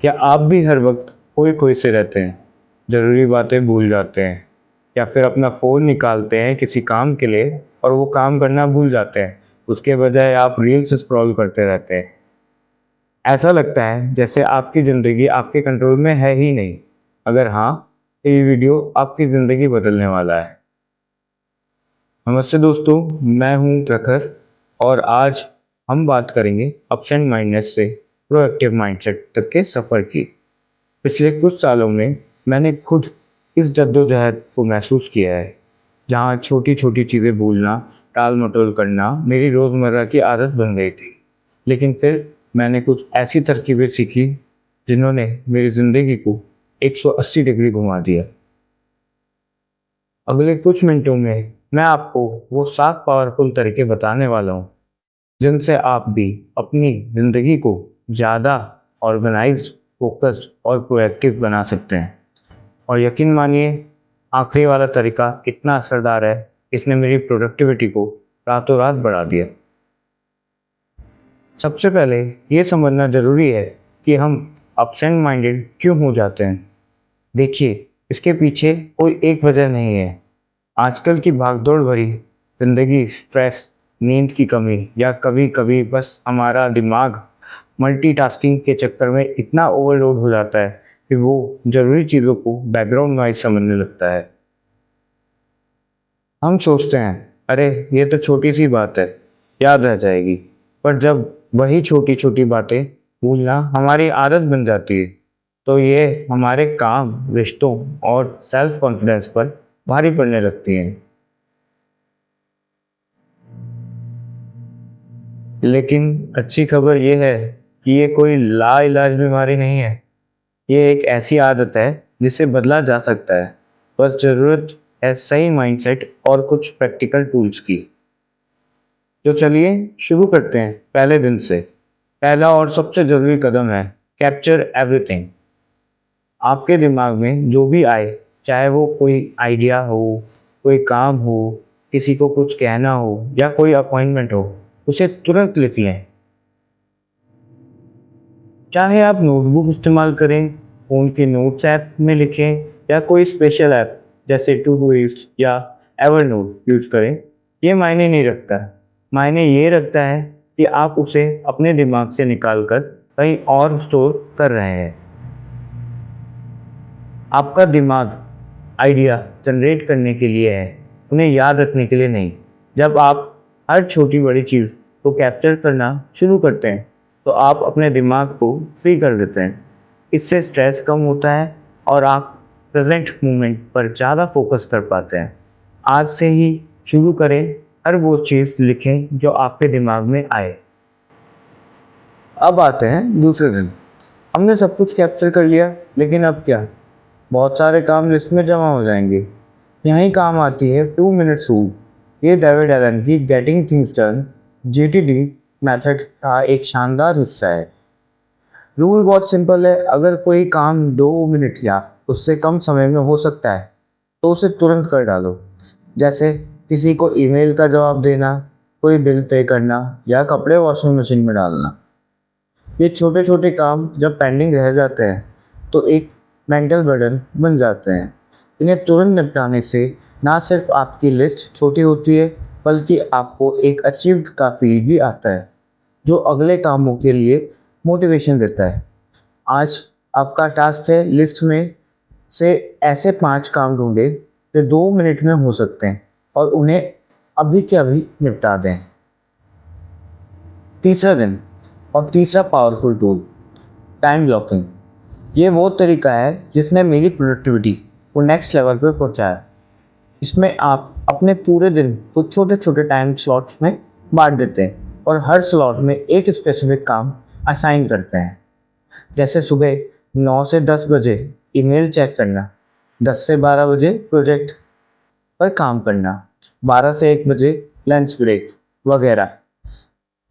क्या आप भी हर वक्त खोए-खोए से रहते हैं, ज़रूरी बातें भूल जाते हैं या फिर अपना फ़ोन निकालते हैं किसी काम के लिए और वो काम करना भूल जाते हैं, उसके बजाय आप रील्स स्क्रॉल करते रहते हैं। ऐसा लगता है जैसे आपकी ज़िंदगी आपके कंट्रोल में है ही नहीं। अगर हाँ, तो ये वीडियो आपकी ज़िंदगी बदलने वाला है। नमस्ते दोस्तों, मैं हूँ प्रखर और आज हम बात करेंगे अप्स एंड माइनस से प्रोएक्टिव माइंडसेट तक के सफ़र की। पिछले कुछ सालों में मैंने खुद इस जद्दोजहद को महसूस किया है, जहाँ छोटी-छोटी चीज़ें भूलना, टाल-मटोल करना मेरी रोज़मर्रा की आदत बन गई थी। लेकिन फिर मैंने कुछ ऐसी तरकीबें सीखी, जिन्होंने मेरी ज़िंदगी को 180 डिग्री घुमा दिया। अगले कुछ मिनटों में मैं आपको वो 7 पावरफुल तरीके बताने वाला हूँ, जिनसे आप भी अपनी ज़िंदगी को ज़्यादा ऑर्गेनाइज्ड, फ़ोकस्ड और प्रोएक्टिव बना सकते हैं। और यकीन मानिए, आखिरी वाला तरीका इतना असरदार है, इसने मेरी प्रोडक्टिविटी को रातों रात बढ़ा दिया। सबसे पहले ये समझना ज़रूरी है कि हम एब्सेंट माइंडेड क्यों हो जाते हैं। देखिए, इसके पीछे कोई एक वजह नहीं है। आजकल की भागदौड़ भरी ज़िंदगी, स्ट्रेस, नींद की कमी या कभी-कभी बस हमारा दिमाग मल्टीटास्किंग के चक्कर में इतना ओवरलोड हो जाता है कि वो ज़रूरी चीज़ों को बैकग्राउंड नॉइज़ समझने लगता है। हम सोचते हैं, अरे ये तो छोटी सी बात है, याद रह जाएगी। पर जब वही छोटी-छोटी बातें भूलना हमारी आदत बन जाती है, तो ये हमारे काम, रिश्तों और सेल्फ कॉन्फिडेंस पर भारी पड़ने लगती हैं। लेकिन अच्छी खबर ये है कि ये कोई लाइलाज बीमारी नहीं है। ये एक ऐसी आदत है जिसे बदला जा सकता है। बस ज़रूरत है सही माइंडसेट और कुछ प्रैक्टिकल टूल्स की। तो चलिए शुरू करते हैं पहले दिन से। पहला और सबसे ज़रूरी कदम है कैप्चर एवरीथिंग। आपके दिमाग में जो भी आए, चाहे वो कोई आइडिया हो, कोई काम हो, किसी को कुछ कहना हो या कोई अपॉइंटमेंट हो, उसे तुरंत लिख लें। चाहे आप नोटबुक इस्तेमाल करें, फ़ोन के नोट्स ऐप में लिखें या कोई स्पेशल ऐप जैसे टू डू लिस्ट या एवरनोट यूज़ करें, ये मायने नहीं रखता। मायने ये रखता है कि आप उसे अपने दिमाग से निकाल कर कहीं और स्टोर कर रहे हैं। आपका दिमाग आइडिया जनरेट करने के लिए है, उन्हें याद रखने के लिए नहीं। जब आप हर छोटी बड़ी चीज़ को कैप्चर करना शुरू करते हैं, तो आप अपने दिमाग को फ्री कर देते हैं। इससे स्ट्रेस कम होता है और आप प्रेजेंट मोमेंट पर ज़्यादा फोकस कर पाते हैं। आज से ही शुरू करें, हर वो चीज़ लिखें जो आपके दिमाग में आए। अब आते हैं दूसरे दिन। हमने सब कुछ कैप्चर कर लिया, लेकिन अब क्या? बहुत सारे काम लिस्ट में जमा हो जाएंगे। यहीं काम आती है 2 मिनट्स रूल। ये डेविड एलन की getting things done (GTD) method का एक शानदार हिस्सा है। रूल बहुत सिंपल है, अगर कोई काम 2 मिनट या उससे कम समय में हो सकता है, तो उसे तुरंत कर डालो। जैसे किसी को ईमेल का जवाब देना, कोई बिल पे करना या कपड़े वॉशिंग मशीन में डालना। ये छोटे छोटे काम जब पेंडिंग रह जाते हैं, तो एक मेंटल बर्डन बन जाते हैं। इन्हें तुरंत निपटाने से ना सिर्फ आपकी लिस्ट छोटी होती है, बल्कि आपको एक अचीव्ड का फील भी आता है, जो अगले कामों के लिए मोटिवेशन देता है। आज आपका टास्क है लिस्ट में से ऐसे 5 काम ढूंढें जो 2 मिनट में हो सकते हैं और उन्हें अभी के अभी निपटा दें। तीसरा दिन और तीसरा पावरफुल टूल, टाइम ब्लॉकिंग। ये वो तरीका है जिसने मेरी प्रोडक्टिविटी को नेक्स्ट लेवल पर पहुंचाया। इसमें आप अपने पूरे दिन को छोटे छोटे टाइम स्लॉट्स में बांट देते हैं और हर स्लॉट में एक स्पेसिफिक काम असाइन करते हैं। जैसे सुबह 9 से 10 बजे ईमेल चेक करना, 10 से 12 बजे प्रोजेक्ट पर काम करना, 12 से 1 बजे लंच ब्रेक वगैरह।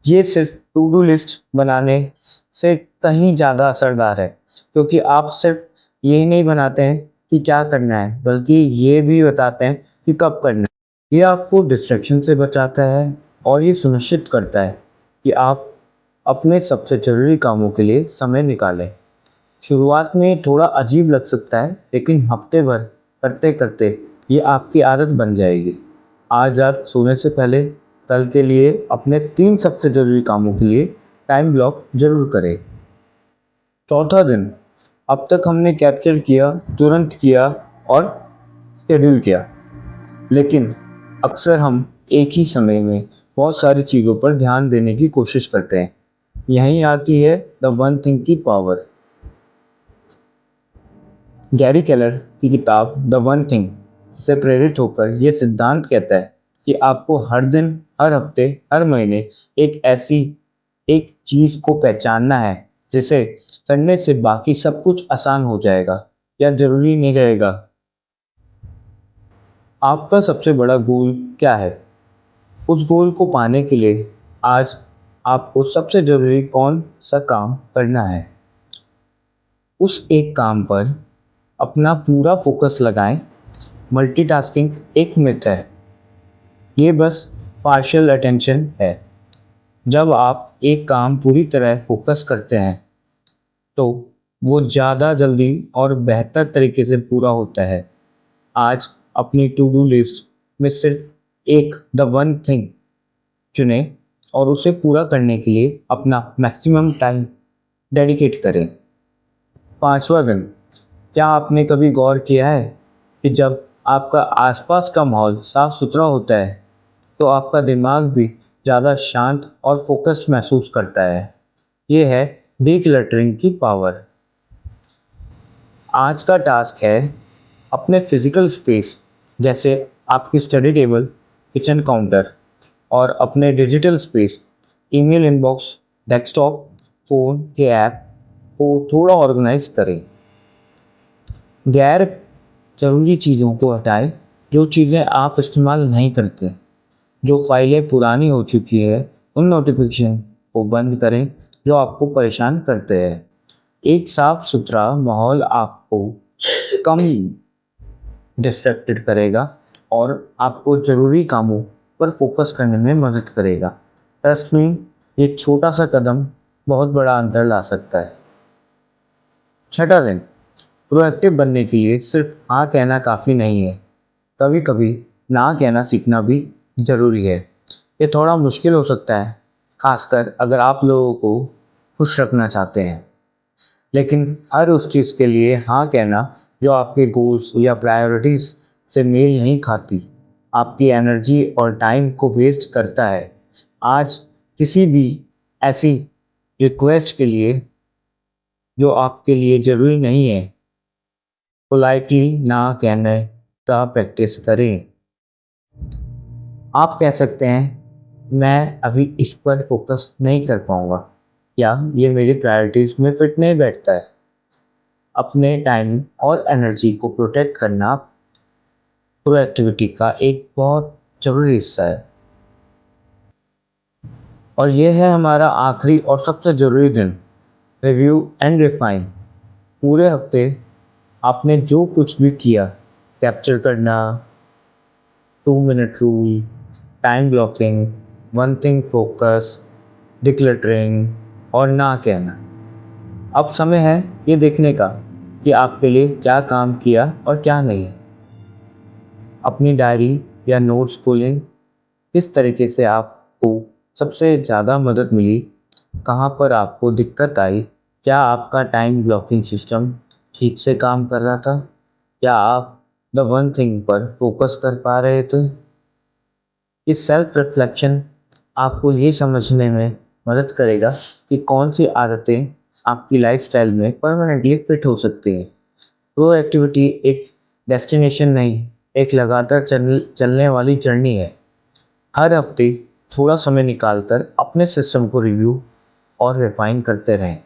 ये सिर्फ टू डू लिस्ट बनाने से कहीं ज़्यादा असरदार है, क्योंकि आप सिर्फ यही नहीं बनाते हैं कि क्या करना है, बल्कि ये भी बताते हैं कि कब करना है। ये आपको डिस्ट्रैक्शन से बचाता है और ये सुनिश्चित करता है कि आप अपने सबसे ज़रूरी कामों के लिए समय निकालें। शुरुआत में थोड़ा अजीब लग सकता है, लेकिन हफ्ते भर करते करते ये आपकी आदत बन जाएगी। आज रात सोने से पहले कल के लिए अपने 3 सबसे ज़रूरी कामों के लिए टाइम ब्लॉक ज़रूर करें। चौथा दिन, अब तक हमने कैप्चर किया, तुरंत किया और शेड्यूल किया, लेकिन अक्सर हम एक ही समय में बहुत सारी चीज़ों पर ध्यान देने की कोशिश करते हैं। यहीं आती है द वन थिंग की पावर। गैरी केलर की किताब द वन थिंग से प्रेरित होकर यह सिद्धांत कहता है कि आपको हर दिन, हर हफ्ते, हर महीने एक चीज को पहचानना है जिसे करने से बाकी सब कुछ आसान हो जाएगा या जरूरी नहीं रहेगा। आपका सबसे बड़ा गोल क्या है? उस गोल को पाने के लिए आज आपको सबसे जरूरी कौन सा काम करना है, उस एक काम पर अपना पूरा फोकस लगाएं। मल्टीटास्किंग एक मिथ है, ये बस पार्शियल अटेंशन है। जब आप एक काम पूरी तरह फोकस करते हैं तो वो ज़्यादा जल्दी और बेहतर तरीके से पूरा होता है। आज अपनी टू डू लिस्ट में सिर्फ एक द वन थिंग चुनें और उसे पूरा करने के लिए अपना मैक्सिमम टाइम डेडिकेट करें। पांचवा दिन, क्या आपने कभी गौर किया है कि जब आपका आसपास का माहौल साफ सुथरा होता है तो आपका दिमाग भी ज़्यादा शांत और फोकस्ड महसूस करता है। ये है डीक्लटरिंग की पावर। आज का टास्क है अपने फिजिकल स्पेस, जैसे आपकी स्टडी टेबल, किचन काउंटर और अपने digital space, email inbox, desktop, phone के ऐप को थोड़ा ऑर्गेनाइज करें। गैर ज़रूरी चीज़ों को हटाएं, जो चीज़ें आप इस्तेमाल नहीं करते। जो फाइलें पुरानी हो चुकी है, उन नोटिफिकेशन को बंद करें जो आपको परेशान करते हैं। एक साफ सुथरा माहौल आपको कम डिस्ट्रैक्टेड करेगा और आपको ज़रूरी कामों पर फोकस करने में मदद करेगा। ट्रस्ट मी, ये छोटा सा कदम बहुत बड़ा अंतर ला सकता है। छठा दिन, प्रोएक्टिव बनने के लिए सिर्फ हाँ कहना काफ़ी नहीं है। कभी कभी ना कहना सीखना भी ज़रूरी है। ये थोड़ा मुश्किल हो सकता है, खासकर अगर आप लोगों को खुश रखना चाहते हैं, लेकिन हर उस चीज़ के लिए हाँ कहना जो आपके गोल्स या प्रायोरिटीज़ से मेल नहीं खाती, आपकी एनर्जी और टाइम को वेस्ट करता है। आज किसी भी ऐसी रिक्वेस्ट के लिए जो आपके लिए ज़रूरी नहीं है, पोलाइटली ना कहने का प्रैक्टिस करें। आप कह सकते हैं, मैं अभी इस पर फोकस नहीं कर पाऊंगा या ये मेरी प्रायोरिटीज़ में फिट नहीं बैठता है। अपने टाइम और एनर्जी को प्रोटेक्ट करना प्रोएक्टिविटी का एक बहुत ज़रूरी हिस्सा है। और ये है हमारा आखिरी और सबसे ज़रूरी दिन, रिव्यू एंड रिफाइन। पूरे हफ्ते आपने जो कुछ भी किया, कैप्चर करना, 2 minute rule, time blocking, one thing focus, decluttering और ना कहना। अब समय है ये देखने का कि आपके लिए क्या काम किया और क्या नहीं। अपनी डायरी या नोट्स खोलें, किस तरीके से आपको सबसे ज़्यादा मदद मिली, कहाँ पर आपको दिक्कत आई, क्या आपका टाइम ब्लॉकिंग सिस्टम ठीक से काम कर रहा था, क्या आप द वन थिंग पर फोकस कर पा रहे थे। इस सेल्फ रिफ्लेक्शन आपको ये समझने में मदद करेगा कि कौन सी आदतें आपकी लाइफस्टाइल में परमानेंटली फिट हो सकती हैं। वो एक्टिविटी एक डेस्टिनेशन नहीं, एक लगातार चलने वाली जर्नी है। हर हफ्ते थोड़ा समय निकालकर अपने सिस्टम को रिव्यू और रिफाइन करते रहें।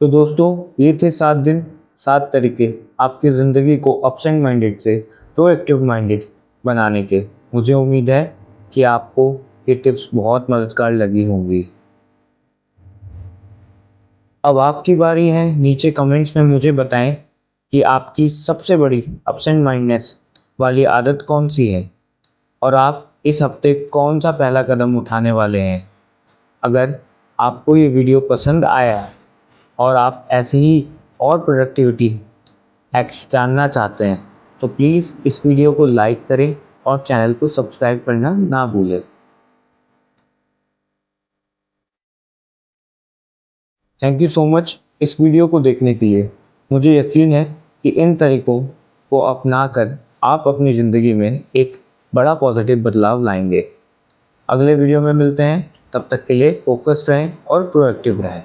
तो दोस्तों, ये थे 7 दिन, 7 तरीके आपकी ज़िंदगी को एब्सेंट माइंडेड से प्रोएक्टिव माइंडेड बनाने के। मुझे उम्मीद है कि आपको ये टिप्स बहुत मददगार लगी होंगी। अब आपकी बारी है, नीचे कमेंट्स में मुझे बताएं कि आपकी सबसे बड़ी एब्सेंट माइंडनेस वाली आदत कौन सी है और आप इस हफ्ते कौन सा पहला कदम उठाने वाले हैं। अगर आपको ये वीडियो पसंद आया और आप ऐसे ही और प्रोडक्टिविटी हैक्स जानना चाहते हैं तो प्लीज़ इस वीडियो को लाइक करें और चैनल को सब्सक्राइब करना ना भूलें। थैंक यू सो मच इस वीडियो को देखने के लिए। मुझे यकीन है कि इन तरीकों को अपनाकर आप अपनी ज़िंदगी में एक बड़ा पॉजिटिव बदलाव लाएंगे। अगले वीडियो में मिलते हैं, तब तक के लिए फोकस्ड रहें और प्रोएक्टिव रहें।